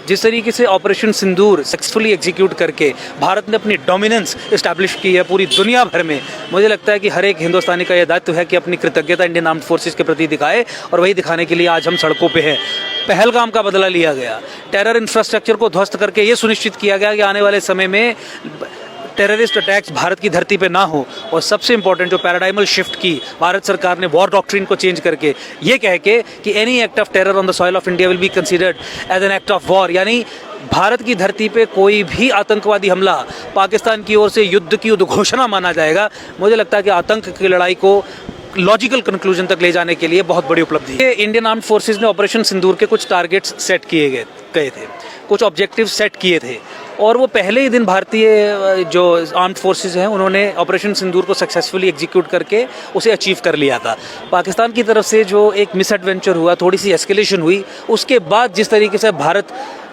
जिस तरीके से ऑपरेशन सिंदूर सक्सेसफुली एग्जीक्यूट करके भारत ने अपनी डोमिनेंस इस्टेब्लिश की है पूरी दुनिया भर में, मुझे लगता है कि हर एक हिंदुस्तानी का यह दायित्व है कि अपनी कृतज्ञता इंडियन आर्म्ड फोर्सेस के प्रति दिखाए, और वही दिखाने के लिए आज हम सड़कों पे हैं। पहलगाम का बदला लिया गया, टेरर इंफ्रास्ट्रक्चर को ध्वस्त करके ये सुनिश्चित किया गया कि आने वाले समय में टेररिस्ट अटैक्स भारत की धरती पे ना हो, और सबसे इंपॉर्टेंट जो पैराडाइमल शिफ्ट की भारत सरकार ने वॉर डॉक्ट्रिन को चेंज करके ये कह के कि any act of terror on the soil of India will be considered as an act of war, यानी भारत की धरती पे कोई भी आतंकवादी हमला पाकिस्तान की ओर से युद्ध की उद्घोषणा माना जाएगा। मुझे लगता है कि आतंक की लड़ाई को लॉजिकल कंक्लूजन तक ले जाने के लिए बहुत बड़ी उपलब्धि है। इंडियन आर्म्ड फोर्सेस ने ऑपरेशन सिंदूर के कुछ टारगेट्स सेट किए गए थे, कुछ ऑब्जेक्टिव सेट किए थे, और वो पहले ही दिन भारतीय जो आर्म्ड फोर्सेस हैं उन्होंने ऑपरेशन सिंदूर को सक्सेसफुली एग्जीक्यूट करके उसे अचीव कर लिया था। पाकिस्तान की तरफ से जो एक मिसएडवेंचर हुआ, थोड़ी सी एस्केलेशन हुई, उसके बाद जिस तरीके से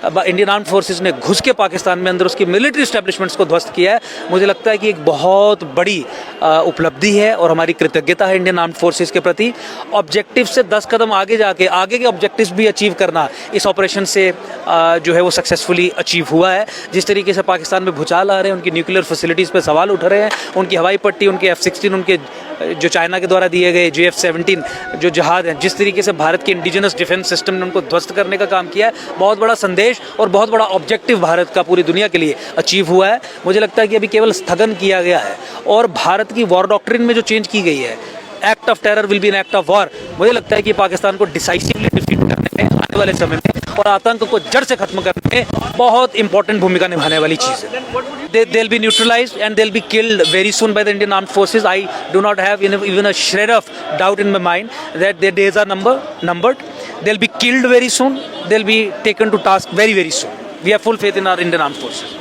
इंडियन आर्म्ड फोर्सेस ने घुस के पाकिस्तान में अंदर उसकी मिलिट्री एस्टेब्लिशमेंट्स को ध्वस्त किया है, मुझे लगता है कि एक बहुत बड़ी उपलब्धि है और हमारी कृतज्ञता है इंडियन आर्म्ड फोर्सेस के प्रति। ऑब्जेक्टिव से 10 कदम आगे जाके आगे के ऑब्जेक्टिव्स भी अचीव करना इस ऑपरेशन से जो है वो सक्सेसफुली अचीव हुआ है। जिस तरीके से पाकिस्तान में भूचाल आ रहे हैं, उनकी न्यूक्लियर फैसिलिटीज़ पे सवाल उठ रहे हैं, उनकी हवाई पट्टी, उनके F-16, उनके जो चाइना के द्वारा दिए गए JF-17 जो जहाज हैं, जिस तरीके से भारत के इंडिजिनस डिफेंस सिस्टम ने उनको ध्वस्त करने का काम किया है, बहुत बड़ा संदेश और बहुत बड़ा ऑब्जेक्टिव भारत का पूरी दुनिया के लिए अचीव हुआ है। मुझे लगता है कि अभी केवल स्थगन किया गया है, और भारत की वॉर डॉक्ट्रिन में जो चेंज की गई है, act of terror will be N act of war, मुझे लगता है कि पाकिस्तान को डिसाइसिवली डिफीट करने में आने वाले समय में और आतंक को जड़ से खत्म करने में बहुत इंपॉर्टेंट भूमिका निभाने वाली चीज़ है। They'll be neutralized and they'll be killed very soon by the Indian Armed Forces. I do not have even a shred of doubt in my mind that their days are numbered. They'll be killed very soon. They'll be taken to task very, very soon. We have full faith in our Indian Armed Forces.